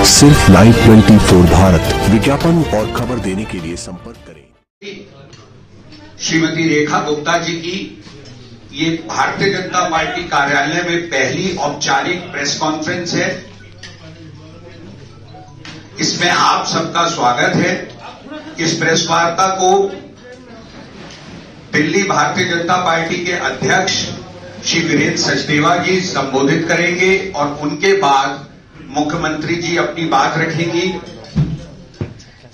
सिर्फ लाइव 24 भारत। विज्ञापन और खबर देने के लिए संपर्क करें। श्रीमती रेखा गुप्ता जी की ये भारतीय जनता पार्टी कार्यालय में पहली औपचारिक प्रेस कॉन्फ्रेंस है। इसमें आप सबका स्वागत है। इस प्रेस वार्ता को दिल्ली भारतीय जनता पार्टी के अध्यक्ष श्री वीरेंद्र सचदेवा जी संबोधित करेंगे और उनके बाद मुख्यमंत्री जी अपनी बात रखेंगी।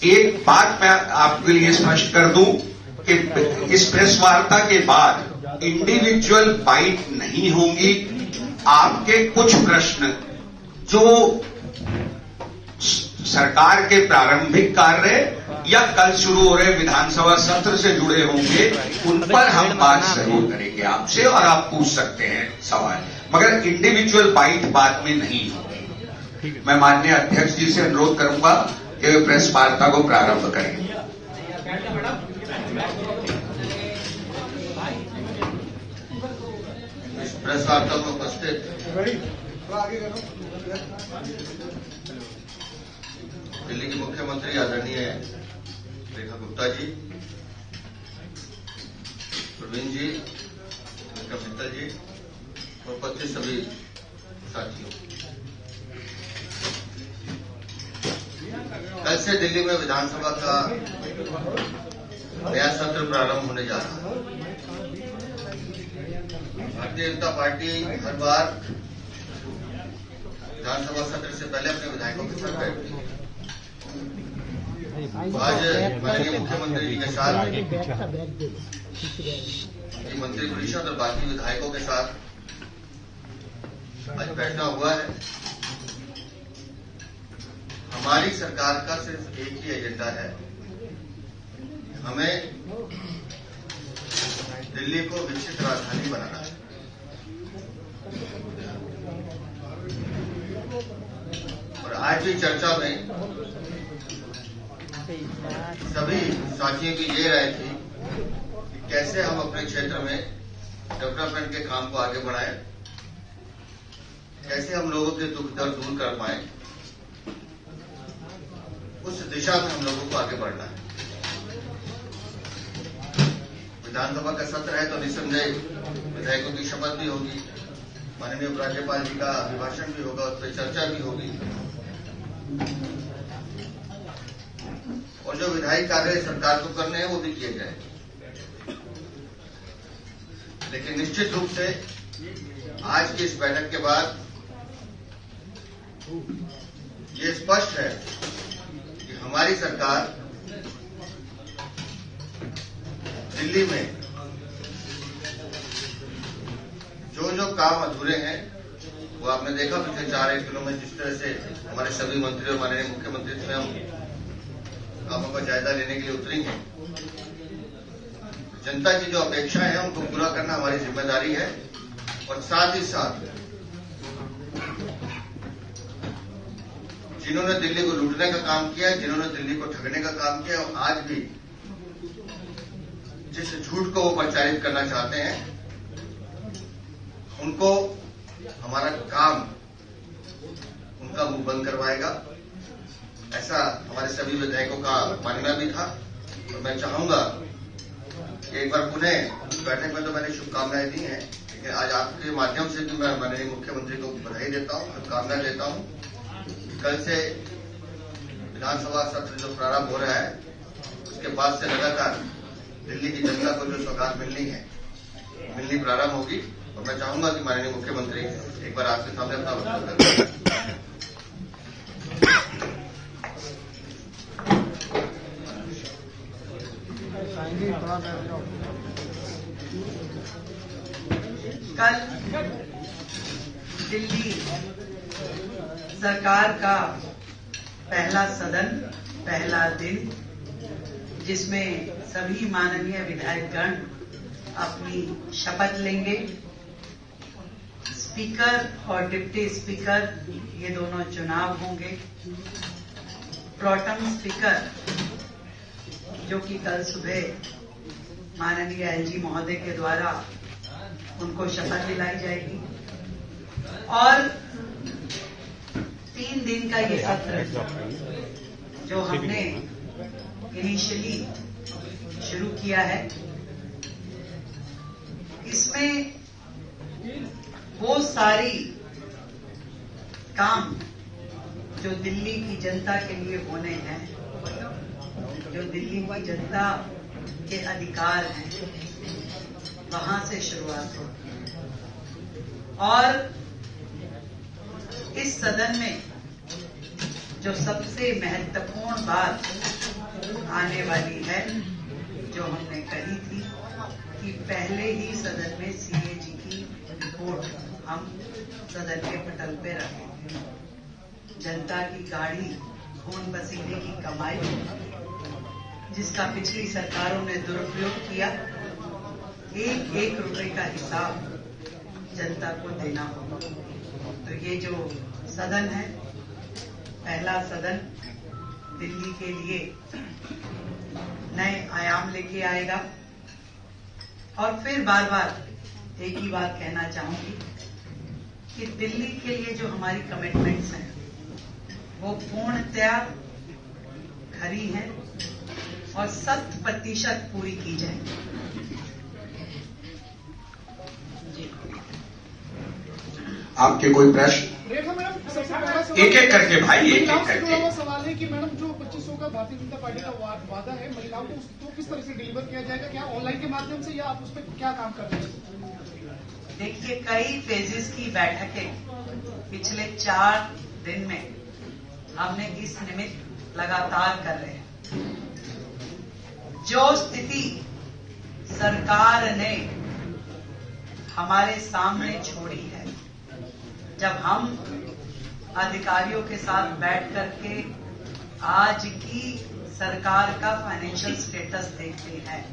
एक बात मैं आपके लिए स्पष्ट कर दूं कि इस प्रेस वार्ता के बाद इंडिविजुअल बाइट नहीं होंगी। आपके कुछ प्रश्न जो सरकार के प्रारंभिक कार्य या कल शुरू हो रहे विधानसभा सत्र से जुड़े होंगे, उन पर हम बात जरूर करेंगे आपसे और आप पूछ सकते हैं सवाल, मगर इंडिविजुअल बाइट बाद में नहीं होगी। मैं माननीय अध्यक्ष जी से अनुरोध करूंगा कि वे प्रेस वार्ता को प्रारंभ करें। इस प्रेस वार्ता में उपस्थित दिल्ली के मुख्यमंत्री आदरणीय रेखा गुप्ता जी, प्रवीण जी, मित्तल जी और उपस्थित सभी साथियों, कल से दिल्ली में विधानसभा का नया सत्र प्रारंभ होने जा रहा है। भारतीय जनता पार्टी हर बार विधानसभा सत्र से पहले अपने विधायकों के साथ बैठती है। आज माननीय मुख्यमंत्री जी के साथ मंत्री परिषद और बाकी विधायकों के साथ आज बैठना हुआ है। हमारी सरकार का सिर्फ एक ही एजेंडा है, हमें दिल्ली को विकसित राजधानी बनाना है। और आज की चर्चा में सभी साथियों की ये राय थी कि कैसे हम अपने क्षेत्र में डेवलपमेंट के काम को आगे बढ़ाएं, कैसे हम लोगों के दुख दर्द दूर कर पाएं, उस दिशा में हम लोगों को आगे बढ़ना है। विधानसभा का सत्र है तो निसंदेह विधायकों की शपथ भी होगी, माननीय उपराज्यपाल जी का अभिभाषण भी होगा, उस पर चर्चा भी होगी और जो विधायी कार्य सरकार को करने हैं वो भी किए जाएंगे। लेकिन निश्चित रूप से आज की इस बैठक के बाद ये स्पष्ट है कि हमारी सरकार दिल्ली में जो जो काम अधूरे हैं वो आपने देखा पिछले 4-1 दिनों में जिस तरह से हमारे सभी मंत्री और माननीय मुख्यमंत्री स्वयं कामों का जायजा लेने के लिए उतरी हैं। जनता की जो अपेक्षाएं हैं उनको पूरा करना हमारी जिम्मेदारी है और साथ ही साथ जिन्होंने दिल्ली को लूटने का काम किया, जिन्होंने दिल्ली को ठगने का काम किया और आज भी जिस झूठ को वो प्रचारित करना चाहते हैं, उनको हमारा काम उनका मुंह बंद करवाएगा। ऐसा हमारे सभी विधायकों का मानना भी था और मैं चाहूंगा कि एक बार पुनः बैठक में तो मैंने शुभकामनाएं दी हैं, लेकिन आज आपके माध्यम से भी मैं माननीय मुख्यमंत्री को बधाई देता हूं, शुभकामनाएं देता हूं। कल से विधानसभा सत्र जो प्रारंभ हो रहा है उसके बाद से लगातार दिल्ली की जनता को जो सौगात मिलनी प्रारंभ होगी और मैं चाहूंगा कि माननीय मुख्यमंत्री एक बार आपके सामने अपना वक्तव्य करें। कल दिल्ली सरकार का पहला सदन, पहला दिन, जिसमें सभी माननीय विधायकगण अपनी शपथ लेंगे। स्पीकर और डिप्टी स्पीकर ये दोनों चुनाव होंगे। प्रोटेम स्पीकर जो कि कल सुबह माननीय एलजी महोदय के द्वारा उनको शपथ दिलाई जाएगी और 3 3 दिन का ये सत्र जो हमने इनिशियली शुरू किया है, इसमें वो सारी काम जो दिल्ली की जनता के लिए होने हैं, जो दिल्ली की जनता के अधिकार हैं, वहां से शुरुआत होगी। और इस सदन में जो सबसे महत्वपूर्ण बात आने वाली है, जो हमने कही थी कि पहले ही सदन में सीएजी की रिपोर्ट हम सदन के पटल पे रखेंगे। जनता की गाड़ी, खून पसीने की कमाई, जिसका पिछली सरकारों ने दुरुपयोग किया, एक एक रुपए का हिसाब जनता को देना होगा। तो ये जो सदन है, पहला सदन दिल्ली के लिए नए आयाम लेके आएगा। और फिर बार बार एक ही बात कहना चाहूंगी कि दिल्ली के लिए जो हमारी कमिटमेंट्स हैं, वो पूर्णतया खरी हैं और 100% पूरी की जाएंगी। आपके कोई प्रश्न? एक एक करके भाई, एक एक करके। सवाल है कि मैडम जो 2500 का भारतीय जनता पार्टी का वादा है महिलाओं को, उसको किस तरह से डिलीवर किया जाएगा? क्या ऑनलाइन के माध्यम से, या आप उस पर क्या काम कर रहे हैं? देखिए, कई फेजेस की बैठकें पिछले 4 दिन में हमने इस निमित्त लगातार कर रहे हैं। जो स्थिति सरकार ने हमारे सामने छोड़ी है, जब हम अधिकारियों के साथ बैठ करके आज की सरकार का फाइनेंशियल स्टेटस देखते हैं,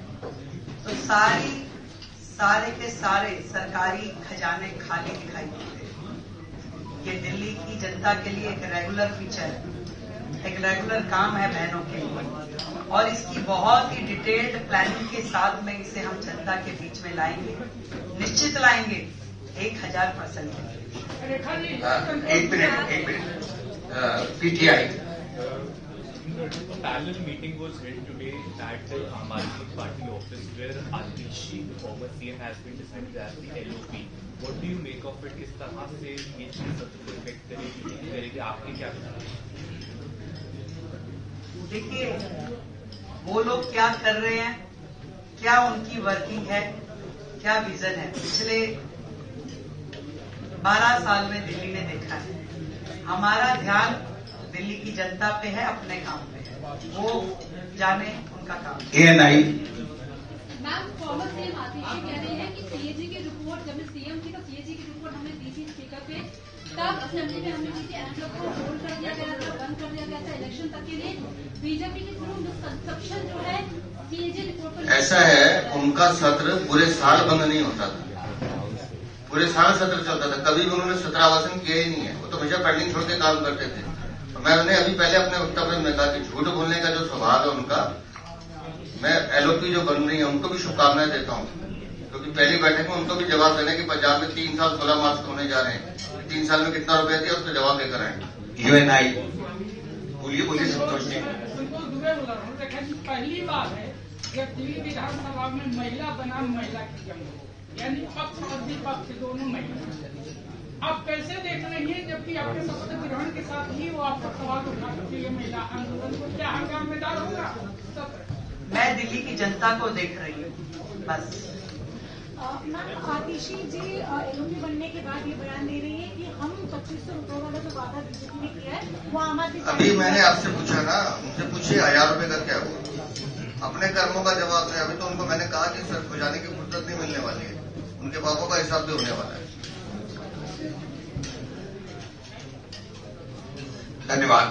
तो सारे के सारे सरकारी खजाने खाली दिखाई देते हैं। ये दिल्ली की जनता के लिए एक रेगुलर फीचर है, एक रेगुलर काम है बहनों के लिए, और इसकी बहुत ही डिटेल्ड प्लानिंग के साथ में इसे हम जनता के बीच में लाएंगे, निश्चित लाएंगे 1000%। एक minute PTI. Parallel meeting was held today at the Aam Aadmi Party office where Atishi, the former CM, has been decided as the LOP. What do you make of it? किस तरह से ये चीज सत्र को इफेक्ट करेगी? आपके क्या विचार हैं? देखिए, वो लोग क्या कर रहे हैं, क्या उनकी वर्किंग है, क्या विजन है, पिछले 12 साल में दिल्ली ने देखा है। हमारा ध्यान दिल्ली की जनता पे है, अपने काम पे है, वो जाने उनका काम। एएनआई मैम, फॉर्मर सीएम आतिशी कह रहे हैं कि सीएजी की रिपोर्ट, जब मैं सीएम थी तो सीएजी की रिपोर्ट हमने दी थी स्पीकर पे, तब असेंबली में हमने दी थी, एनलॉक को होल्ड कर दिया गया था, बंद कर दिया गया था इलेक्शन तक के लिए। बीजेपी के थ्रू मिसकंसेप्शन जो है सीएजी रिपोर्ट पर, ऐसा है, उनका सत्र पूरे साल बंद नहीं होता था, पूरे साल सत्र चलता था, कभी भी उन्होंने सत्रावासन किया ही नहीं है। वो तो हमेशा पेंडिंग छोड़ के काम करते थे। तो मैं उन्हें अभी पहले अपने वक्तव्य में कहा कि झूठ बोलने का जो स्वभाव है उनका, मैं एलओपी जो बन रही है उनको भी शुभकामनाएं देता हूं, क्योंकि पहली बैठक में उनको भी जवाब देना कि पंजाब में 3 साल 16 मार्च को होने जा रहे हैं, 3 साल में कितना रुपया दिया उसका जवाब देकर आएंगे। यूएनआई बोलिए संतोष जी। बिल्कुल दूर बोला रहा हूँ। पहली बार है जब दिल्ली विधानसभा में महिला बनाम महिला की जंग हो, यानी पक्ष और विपक्ष दोनों महिला। आप कैसे देख रही हैं, जबकि आपके शपथ ग्रहण के साथ ही वो आपका सवाल उठा सकती है महिला आंदोलन को? क्या हंगामेदार होगा? मैं दिल्ली की जनता को देख रही हूँ बस। मैम, आतिशी जी एलओपी बनने के बाद ये बयान दे रही है कि हम 2500 रुपए वाला जो वादा बीजेपी ने किया है वो आम आदमी। अभी मैंने आपसे पूछा ना, उनसे पूछिए 1000 रुपए का क्या हुआ, अपने कर्मों का जवाब है। अभी तो उनको मैंने कहा कि सर हो जाने की फुर्सत नहीं मिलने वाली है, उनके पापों का हिसाब भी होने वाला है। धन्यवाद।